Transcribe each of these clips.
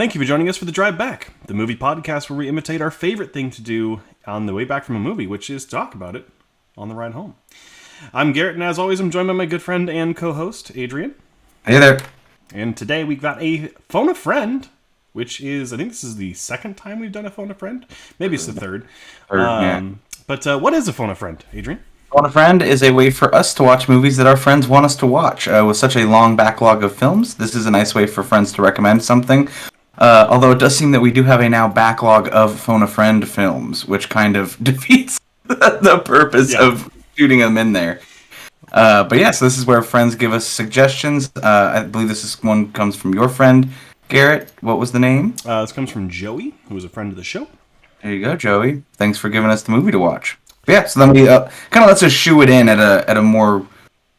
Thank you for joining us for The Drive Back, the movie podcast where we imitate our favorite thing to do on the way back from a movie, which is talk about it on the ride home. I'm Garrett, and as always, I'm joined by my good friend and co-host, Adrian. Hey there. And today we've got a Phone a Friend, which is, I think this is the second time we've done a Phone a Friend. Maybe it's the third. Yeah. But what is a Phone a Friend, Adrian? Phone a Friend is a way for us to watch movies that our friends want us to watch. With such a long backlog of films, this is a nice way for friends to recommend something. Although it does seem that we do have a now backlog of Phone a Friend films, which kind of defeats the purpose of shooting them in there. But yeah, so this is where friends give us suggestions. I believe one comes from your friend, Garrett. What was the name? This comes from Joey, who is a friend of the show. There you go, Joey. Thanks for giving us the movie to watch. But yeah, so then we kind of lets us shoe it in at a more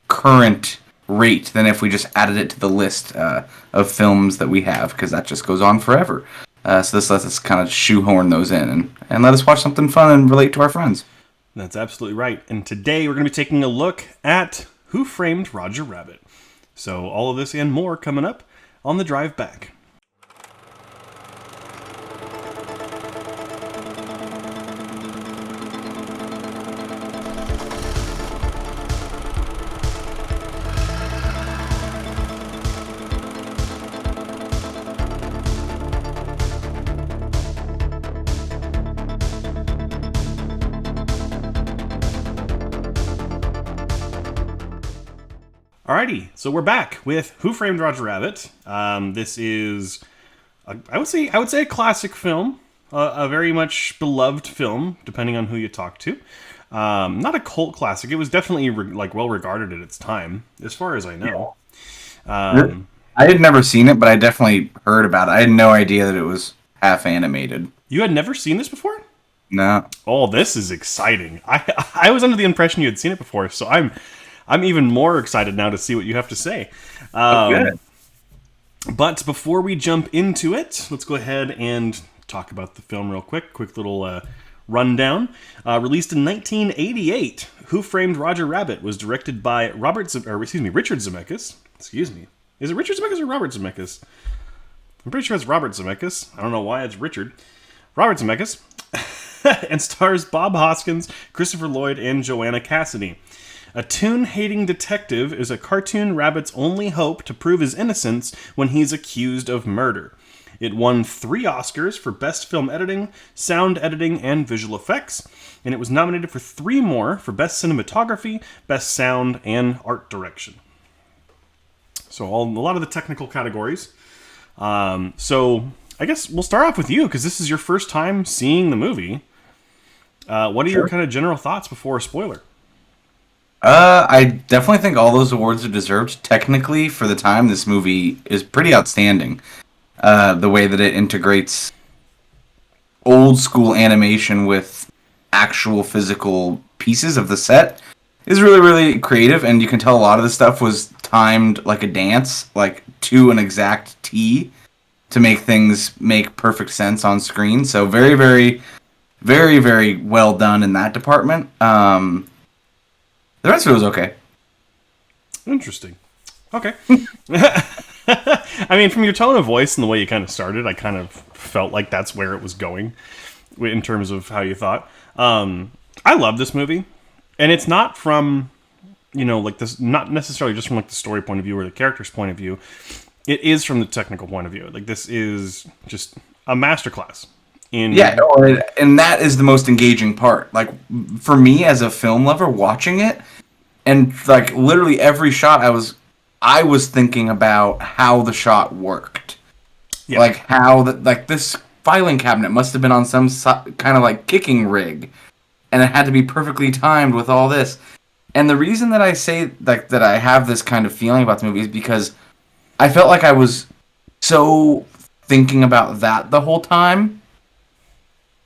current rate than if we just added it to the list of films that we have, because that just goes on forever. So this lets us kind of shoehorn those in and let us watch something fun and relate to our friends. That's absolutely right. And today we're going to be taking a look at Who Framed Roger Rabbit. So all of this and more coming up on The Drive Back. Alrighty, so we're back with Who Framed Roger Rabbit. This is, I would say a classic film, a very much beloved film, depending on who you talk to. Not a cult classic. It was definitely well regarded at its time, as far as I know. I had never seen it, but I definitely heard about it. I had no idea that it was half animated. You had never seen this before? No. Oh, this is exciting. I was under the impression you had seen it before, so I'm even more excited now to see what you have to say. Good. But before we jump into it, let's go ahead and talk about the film real quick. Quick little rundown. Released in 1988, Who Framed Roger Rabbit was directed by Richard Zemeckis. Excuse me. Is it Richard Zemeckis or Robert Zemeckis? I'm pretty sure it's Robert Zemeckis. I don't know why it's Richard. Robert Zemeckis. And stars Bob Hoskins, Christopher Lloyd, and Joanna Cassidy. A toon-hating detective is a cartoon rabbit's only hope to prove his innocence when he's accused of murder. It won 3 Oscars for Best Film Editing, Sound Editing, and Visual Effects, and it was nominated for 3 more for Best Cinematography, Best Sound, and Art Direction. So a lot of the technical categories. So I guess we'll start off with you, because this is your first time seeing the movie. What are your kind of general thoughts before a spoiler? I definitely think all those awards are deserved. Technically, for the time, this movie is pretty outstanding. The way that it integrates old school animation with actual physical pieces of the set is really, really creative, and you can tell a lot of the stuff was timed like a dance, like to an exact T, to make things make perfect sense on screen. So very, very, very, very well done in that department. The rest of it was okay. Interesting. Okay. I mean, from your tone of voice and the way you kind of started, I kind of felt like that's where it was going in terms of how you thought. I love this movie. And it's not from, like this, not necessarily just from like the story point of view or the character's point of view. It is from the technical point of view. Like, this is just a masterclass. And that is the most engaging part. Like, for me as a film lover watching it, and like literally every shot I was thinking about how the shot worked. Yeah. Like how this filing cabinet must have been on some kind of like kicking rig, and it had to be perfectly timed with all this. And the reason that I say that I have this kind of feeling about the movie is because I felt like I was so thinking about that the whole time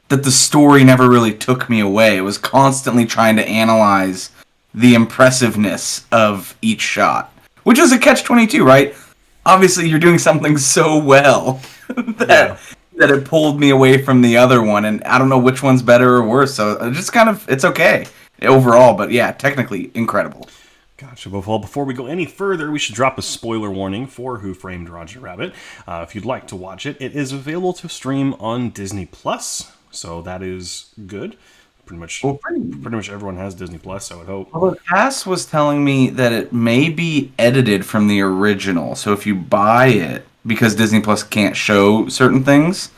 that the story never really took me away. It was constantly trying to analyze the impressiveness of each shot, which is a catch-22, right? Obviously, you're doing something so well that it pulled me away from the other one, and I don't know which one's better or worse, so it's okay overall, but yeah, technically incredible. Gotcha. Well, before we go any further, we should drop a spoiler warning for Who Framed Roger Rabbit. If you'd like to watch it, it is available to stream on Disney Plus, so that is good. Pretty much everyone has Disney Plus, I would hope. Well, Cass was telling me that it may be edited from the original, so if you buy it, because Disney Plus can't show certain things,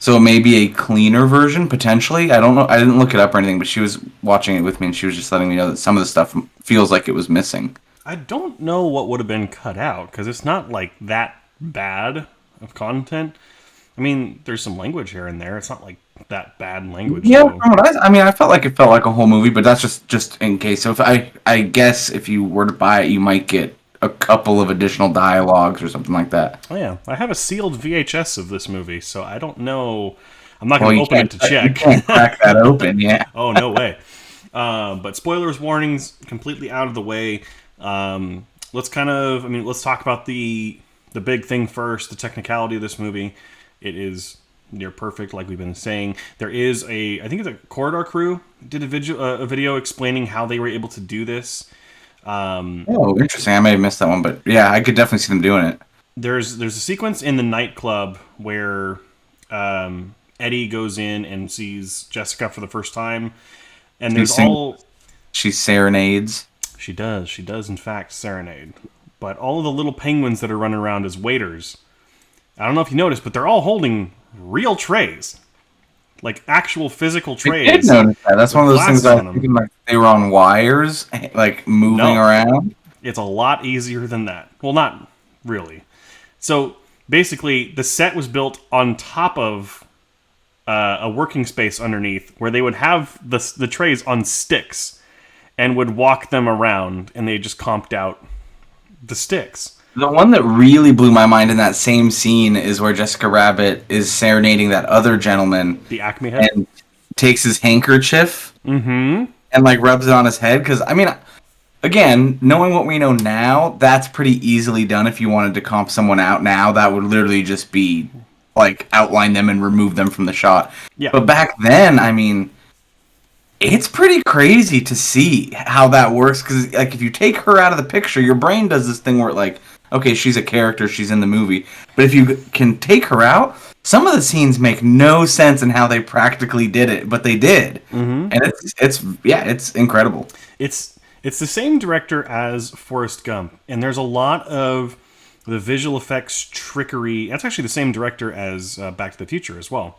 so it may be a cleaner version, potentially. I don't know. I didn't look it up or anything, but she was watching it with me, and she was just letting me know that some of the stuff feels like it was missing. I don't know what would have been cut out, because it's not, like, that bad of content. I mean, there's some language here and there. It's not, like, that bad language. Yeah, from what I felt like it felt like a whole movie, but that's just in case. So if I guess if you were to buy it, you might get a couple of additional dialogues or something like that. Oh, yeah. I have a sealed VHS of this movie, so I don't know. I'm not going to open it to check. You can't crack that open, yeah. Oh, no way. But spoilers, warnings, completely out of the way. Let's talk about the big thing first, the technicality of this movie. It is near perfect, like we've been saying. There is I think it's a Corridor Crew did a video explaining how they were able to do this. Interesting. I may have missed that one, but yeah, I could definitely see them doing it. There's a sequence in the nightclub where Eddie goes in and sees Jessica for the first time, and she serenades. She does in fact serenade, but all of the little penguins that are running around as waiters, I don't know if you noticed, but they're all holding real trays. Like actual physical trays. I did notice that. That's one of those things I was thinking like they were on wires, like moving around. It's a lot easier than that. Well, not really. So basically, the set was built on top of a working space underneath, where they would have the trays on sticks and would walk them around, and they just comped out the sticks. The one that really blew my mind in that same scene is where Jessica Rabbit is serenading that other gentleman. The Acme head? And takes his handkerchief and like rubs it on his head. Because, I mean, again, knowing what we know now, that's pretty easily done. If you wanted to comp someone out now, that would literally just be like outline them and remove them from the shot. Yeah. But back then, I mean, it's pretty crazy to see how that works. Because like if you take her out of the picture, your brain does this thing where it like, okay, she's a character, she's in the movie. But if you can take her out, some of the scenes make no sense in how they practically did it, but they did. And it's incredible. It's the same director as Forrest Gump, and there's a lot of the visual effects trickery. That's actually the same director as Back to the Future as well.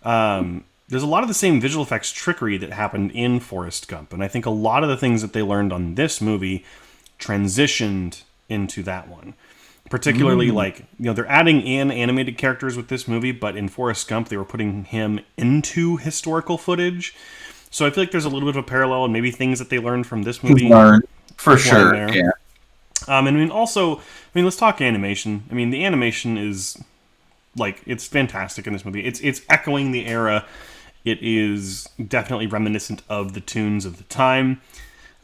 There's a lot of the same visual effects trickery that happened in Forrest Gump, and I think a lot of the things that they learned on this movie transitioned into that one. Particularly, they're adding in animated characters with this movie, but in Forrest Gump, they were putting him into historical footage. So I feel like there's a little bit of a parallel, and maybe things that they learned from this movie. For sure, yeah. Let's talk animation. I mean, the animation is, it's fantastic in this movie. It's echoing the era. It is definitely reminiscent of the Toons of the time.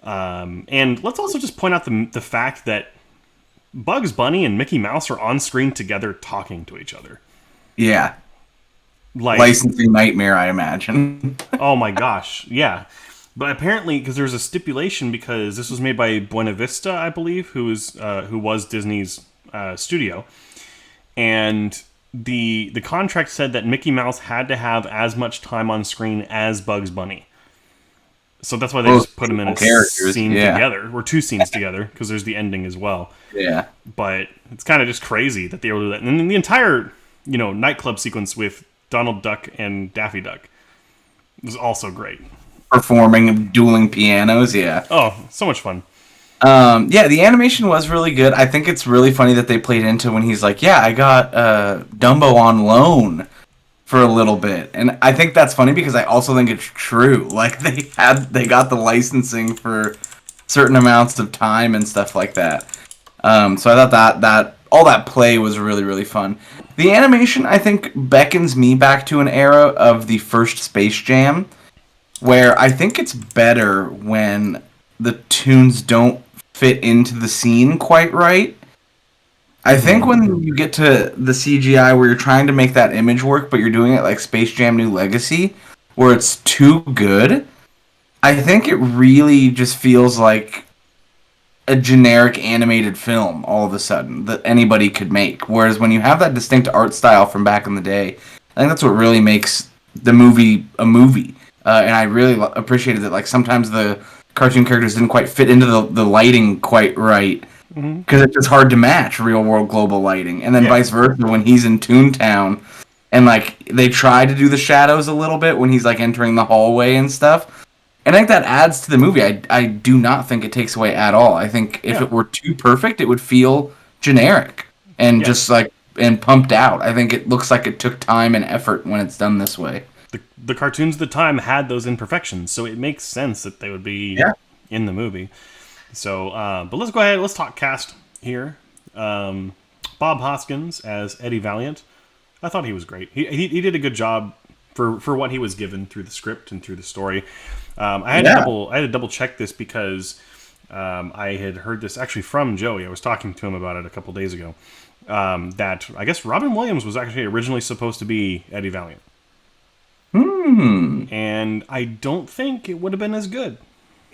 And let's also just point out the fact that Bugs Bunny and Mickey Mouse are on screen together talking to each other. Yeah. Licensing nightmare, I imagine. Oh my gosh, yeah. But apparently, because there's a stipulation, because this was made by Buena Vista, I believe, who was Disney's studio, and the contract said that Mickey Mouse had to have as much time on screen as Bugs Bunny. So that's why they just put them in a scene together, or two scenes together, because there's the ending as well. Yeah. But it's kind of just crazy that they were able to do that. And then the entire, nightclub sequence with Donald Duck and Daffy Duck was also great. Performing and dueling pianos, yeah. Oh, so much fun. The animation was really good. I think it's really funny that they played into when he's like, I got Dumbo on loan for a little bit. And I think that's funny because I also think it's true. Like they got the licensing for certain amounts of time and stuff like that. So I thought that all that play was really, really fun. The animation, I think, beckons me back to an era of the first Space Jam, where I think it's better when the tunes don't fit into the scene quite right. I think when you get to the CGI where you're trying to make that image work, but you're doing it like Space Jam New Legacy, where it's too good, I think it really just feels like a generic animated film all of a sudden that anybody could make. Whereas when you have that distinct art style from back in the day, I think that's what really makes the movie a movie. And I really appreciated that. Like sometimes the cartoon characters didn't quite fit into the lighting quite right because it's just hard to match real world global lighting. And then vice versa when he's in Toon Town and like they try to do the shadows a little bit when he's like entering the hallway and stuff. And I think that adds to the movie. I do not think it takes away at all. I think if it were too perfect, it would feel generic and just like and pumped out. I think it looks like it took time and effort when it's done this way. The cartoons of the time had those imperfections, so it makes sense that they would be in the movie. So, but let's go ahead. Let's talk cast here. Bob Hoskins as Eddie Valiant. I thought he was great. He did a good job for what he was given through the script and through the story. I had to double check this because I had heard this actually from Joey. I was talking to him about it a couple days ago. That I guess Robin Williams was actually originally supposed to be Eddie Valiant. And I don't think it would have been as good.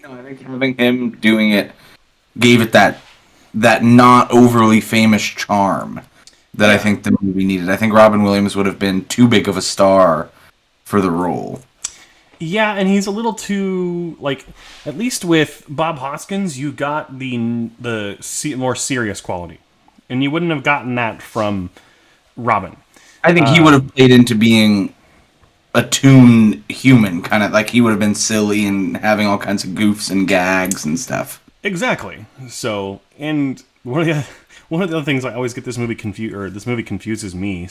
No, I think having him doing it gave it that not overly famous charm that I think the movie needed. I think Robin Williams would have been too big of a star for the role. Yeah, and he's a little too, like, at least with Bob Hoskins, you got the more serious quality. And you wouldn't have gotten that from Robin. I think he would have played into being a toon human, kind of like he would have been silly and having all kinds of goofs and gags and stuff. Exactly. So, and one of the other things I always get this movie confused, or this movie confuses me,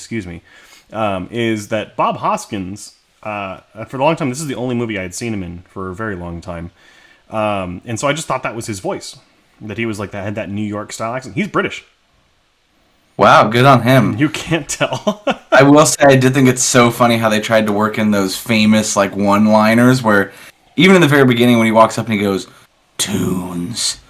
is that Bob Hoskins, for a long time, this is the only movie I had seen him in for a very long time. And so I just thought that was his voice. That he was like that, had that New York style accent. He's British. Wow, good on him. You can't tell. I will say I did think it's so funny how they tried to work in those famous like one-liners where even in the very beginning when he walks up and he goes, Toons.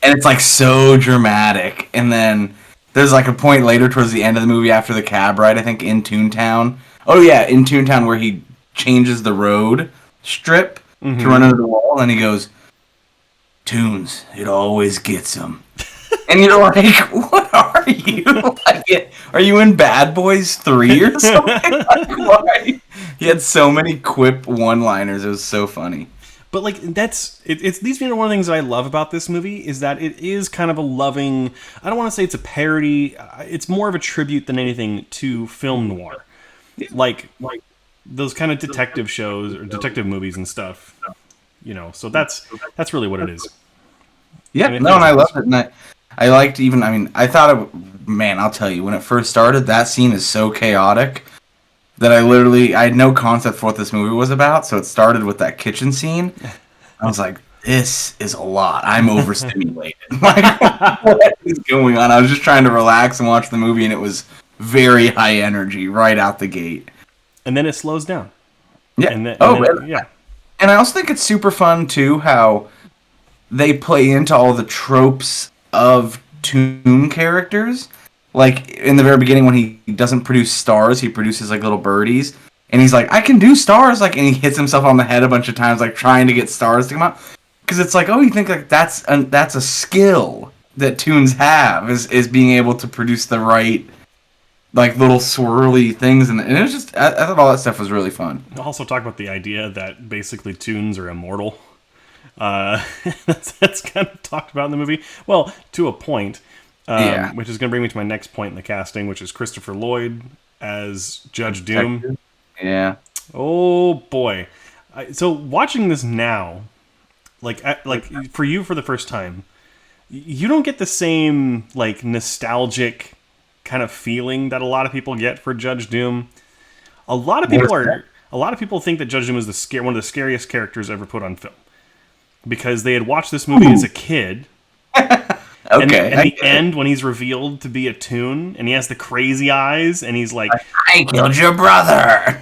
And it's like so dramatic. And then there's like a point later towards the end of the movie after the cab ride, I think, in Toon Town. Oh yeah, in Toon Town where he changes the road strip to run into the wall and he goes, Toons, it always gets them. And you're like, what are you? Like, are you in Bad Boys 3 or something? Like, why? He had so many quip one-liners. It was so funny. But like it's these are one of the things that I love about this movie is that it is kind of a loving. I don't want to say it's a parody. It's more of a tribute than anything to film noir, like those kind of detective shows or detective movies and stuff. You know, so that's really what it is. Yeah, and I loved it, and I liked even. I mean, I thought man, I'll tell you, when it first started, that scene is so chaotic that I had no concept for what this movie was about, so it started with that kitchen scene. I was like, this is a lot. I'm overstimulated. Like, what is going on? I was just trying to relax and watch the movie, and it was very high energy right out the gate. And then it slows down. Yeah. And I also think it's super fun, too, how they play into all the tropes of toon characters. Like, in the very beginning, when he doesn't produce stars, he produces, like, little birdies. And he's like, I can do stars! Like, and he hits himself on the head a bunch of times, like, trying to get stars to come out. Because it's like, oh, you think, like, that's a skill that toons have, is being able to produce the right, like, little swirly things. And it was just, I thought all that stuff was really fun. Also talk about the idea that basically toons are immortal. That's kind of talked about in the movie. Well, to a point. Which is going to bring me to my next point in the casting, which is Christopher Lloyd as Judge Doom. Yeah. Oh boy! So watching this now, like for you for the first time, you don't get the same like nostalgic kind of feeling that a lot of people get for Judge Doom. A lot of people think that Judge Doom is one of the scariest characters ever put on film because they had watched this movie as a kid. Okay. And the end, when he's revealed to be a toon, and he has the crazy eyes, and he's like, I killed your brother!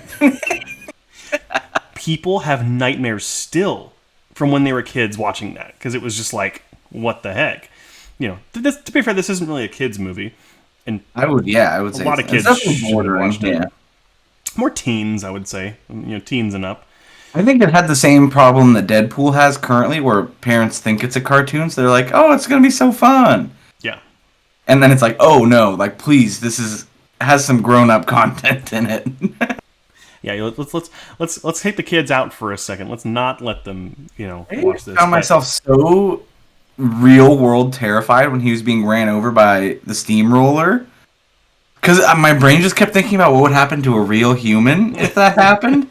People have nightmares still from when they were kids watching that, because it was just like, what the heck? You know, to be fair, this isn't really a kid's movie. And I would say a lot of kids should watch it. More teens, I would say. You know, teens and up. I think it had the same problem that Deadpool has currently, where parents think it's a cartoon, so they're like, "Oh, it's gonna be so fun," Yeah. and then it's like, "Oh no, like please, this is has some grown up content in it." Yeah, let's take the kids out for a second. Let's not let them, I watch this. found myself so real world terrified when he was being ran over by the steamroller. Because my brain just kept thinking about what would happen to a real human if that happened.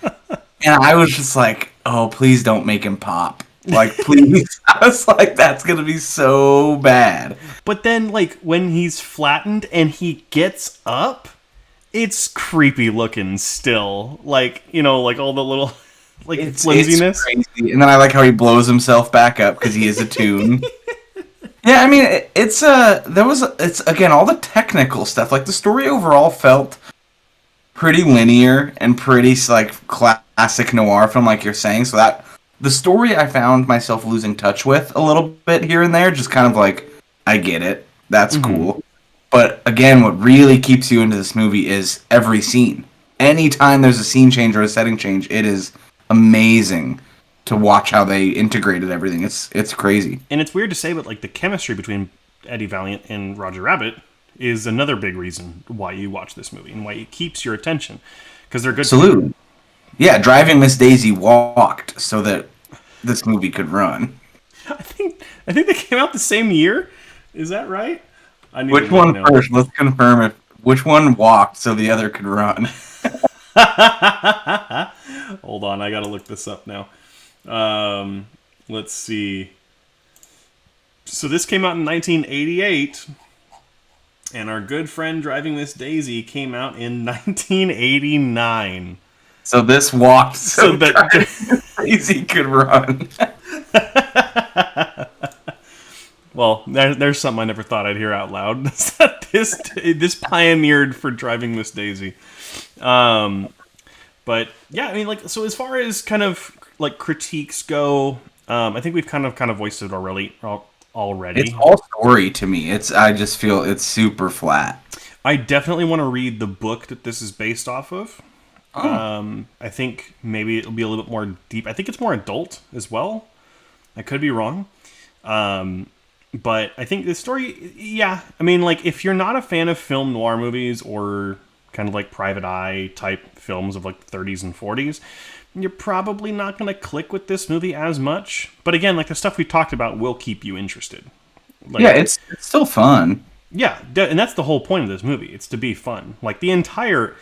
And I was just like, oh, please don't make him pop. Like, please. I was like, that's going to be so bad. But then, like, when he's flattened and he gets up, it's creepy looking still. Like, like all the little, like, flimsiness. It's crazy. And then I like how he blows himself back up because he is a toon. Yeah, I mean, it's again, all the technical stuff. Like, the story overall felt pretty linear and pretty, like, classic noir film, like you're saying. So that, the story I found myself losing touch with a little bit here and there, just kind of like, I get it. That's cool. But again, what really keeps you into this movie is every scene. Anytime there's a scene change or a setting change, it is amazing to watch how they integrated everything. It's crazy. And it's weird to say, but like the chemistry between Eddie Valiant and Roger Rabbit is another big reason why you watch this movie and why it keeps your attention, because they're good. Absolutely. Yeah, Driving Miss Daisy walked so that this movie could run. I think they came out the same year. Is that right? Which one first? Let's confirm which one walked so the other could run. Hold on, I gotta look this up now. Let's see. So this came out in 1988, and our good friend Driving Miss Daisy came out in 1989. So this walked so that Daisy could run. Well, there's something I never thought I'd hear out loud. This pioneered for Driving Miss Daisy. But yeah, I mean, like, so as far as kind of like critiques go, I think we've kind of voiced it already. It's all story to me. I just feel it's super flat. I definitely want to read the book that this is based off of. Oh. I think maybe it'll be a little bit more deep. I think it's more adult as well. I could be wrong. But I think the story, yeah. I mean, like, if you're not a fan of film noir movies or kind of like private eye type films of like the 30s and 40s, you're probably not going to click with this movie as much. But again, like, the stuff we talked about will keep you interested. Like, yeah, it's still fun. Yeah, and that's the whole point of this movie. It's to be fun. Like, the entire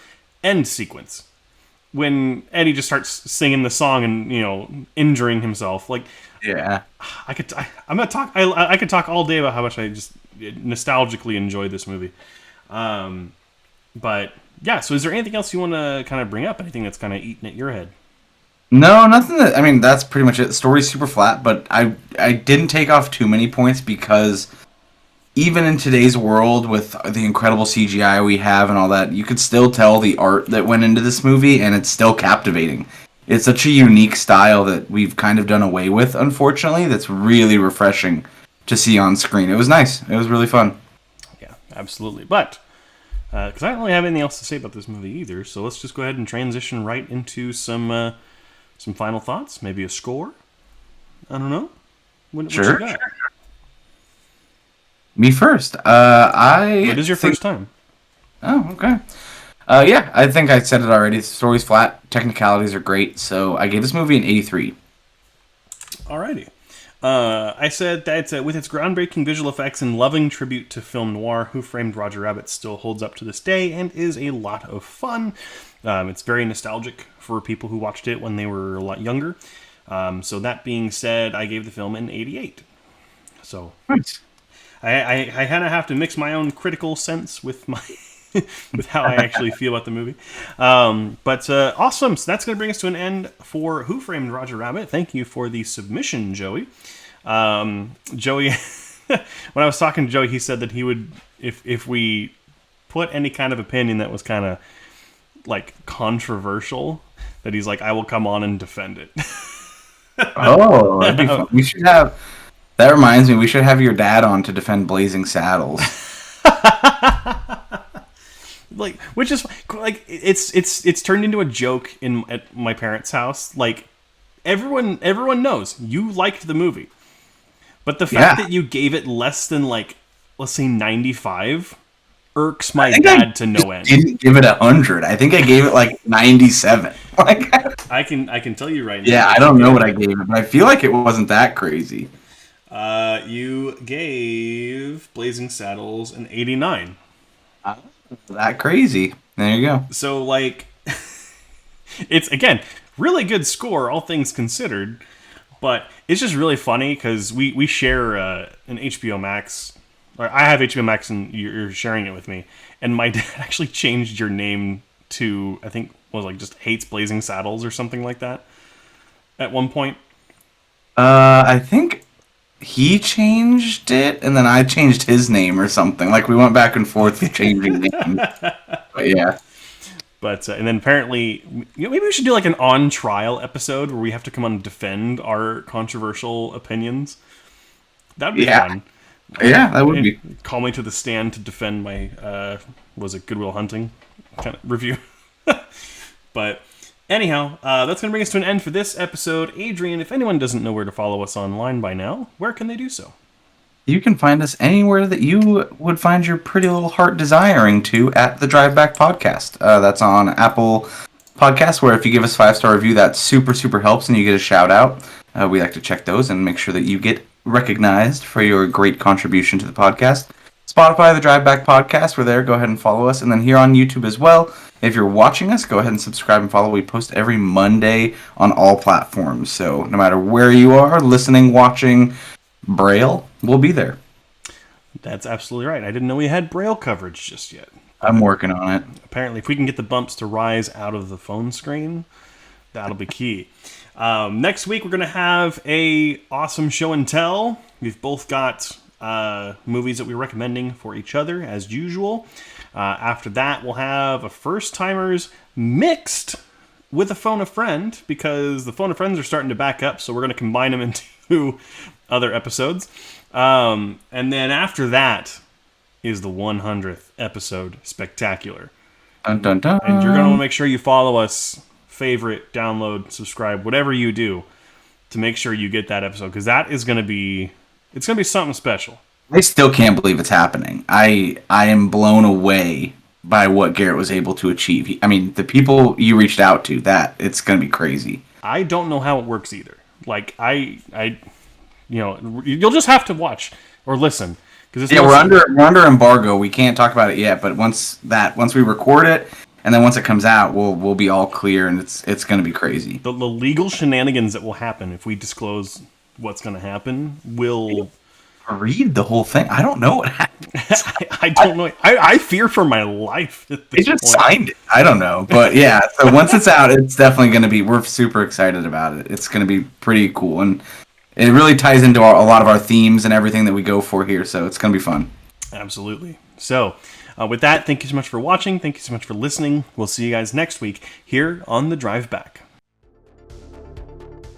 end sequence, when Eddie just starts singing the song and, injuring himself, like, yeah, I could talk all day about how much I just nostalgically enjoyed this movie. But yeah, so is there anything else you want to kind of bring up? Anything that's kind of eating at your head? No, nothing. I mean, that's pretty much it. The story's super flat, but I didn't take off too many points because even in today's world with the incredible CGI we have and all that, you could still tell the art that went into this movie, and it's still captivating. It's such a unique style that we've kind of done away with, unfortunately, that's really refreshing to see on screen. It was nice. It was really fun. Yeah, absolutely. But, because I don't really have anything else to say about this movie either, so let's just go ahead and transition right into some final thoughts, maybe a score. I don't know. What you got? Sure. Me first. It is your first time. Oh, okay. Yeah, I think I said it already. The story's flat. Technicalities are great. So I gave this movie an 83. Alrighty. I said that with its groundbreaking visual effects and loving tribute to film noir, Who Framed Roger Rabbit still holds up to this day and is a lot of fun. It's very nostalgic for people who watched it when they were a lot younger. So that being said, I gave the film an 88. So nice. I kind of have to mix my own critical sense with my with how I actually feel about the movie. But awesome. So that's going to bring us to an end for Who Framed Roger Rabbit. Thank you for the submission, Joey. Joey, when I was talking to Joey, he said that he would, if we put any kind of opinion that was kind of like controversial, that he's like, I will come on and defend it. Oh, that'd be fun. We should have. That reminds me, we should have your dad on to defend Blazing Saddles. Like, which is like, it's turned into a joke at my parents' house. Like, everyone knows you liked the movie. But the fact that you gave it less than, like, let's say 95 irks my dad to no end. I didn't give it 100. I think I gave it like 97. Like, I can tell you right now. yeah, I don't know what I gave it, but I feel like it wasn't that crazy. You gave Blazing Saddles an 89. That crazy. There you go. So, like, it's, again, really good score, all things considered. But it's just really funny because we share an HBO Max. Or I have HBO Max and you're sharing it with me. And my dad actually changed your name to, I think, was like just Hates Blazing Saddles or something like that at one point. I think he changed it, and then I changed his name or something. Like, we went back and forth changing names. But yeah. But and then apparently, maybe we should do like an on trial episode where we have to come on and defend our controversial opinions. That'd be fun. Yeah, that would be. Call me to the stand to defend my was it Good Will Hunting kind of review. But anyhow, that's gonna bring us to an end for this episode. Adrian, if anyone doesn't know where to follow us online by now, where can they do so? You can find us anywhere that you would find your pretty little heart desiring to at the Drive Back Podcast. That's on Apple Podcasts, where if you give us a 5-star review, that super, super helps and you get a shout out. We like to check those and make sure that you get recognized for your great contribution to the podcast. Spotify, the Drive Back Podcast, we're there. Go ahead and follow us. And then here on YouTube as well. If you're watching us, go ahead and subscribe and follow. We post every Monday on all platforms. So no matter where you are, listening, watching, Braille, we'll be there. That's absolutely right. I didn't know we had Braille coverage just yet. I'm working on it. Apparently, if we can get the bumps to rise out of the phone screen, that'll be key. Next week, we're going to have a awesome show and tell. We've both got movies that we're recommending for each other, as usual. After that, we'll have a first-timers mixed with a phone a friend, because the phone a friends are starting to back up, so we're going to combine them into other episodes. And then after that is the 100th episode spectacular. Dun, dun, dun. And you're going to want to make sure you follow us, favorite, download, subscribe, whatever you do, to make sure you get that episode, because that is going to be, it's going to be something special. I still can't believe it's happening. I am blown away by what Garrett was able to achieve. I mean, the people you reached out to, that it's going to be crazy. I don't know how it works either. Like, you know, you'll just have to watch or listen, because we're under embargo. We can't talk about it yet, but once we record it and then once it comes out, we'll be all clear, and it's going to be crazy. The legal shenanigans that will happen if we disclose what's going to happen will read the whole thing. I don't know what happens. I don't know. I fear for my life at this They just point. signed it. I don't know, but yeah. So once it's out, it's definitely going to be. We're super excited about it. It's going to be pretty cool, and it really ties into a lot of our themes and everything that we go for here, so it's going to be fun. Absolutely. So, with that, thank you so much for watching. Thank you so much for listening. We'll see you guys next week here on The Drive Back.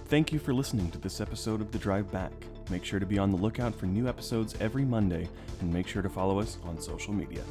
Thank you for listening to this episode of The Drive Back. Make sure to be on the lookout for new episodes every Monday, and make sure to follow us on social media.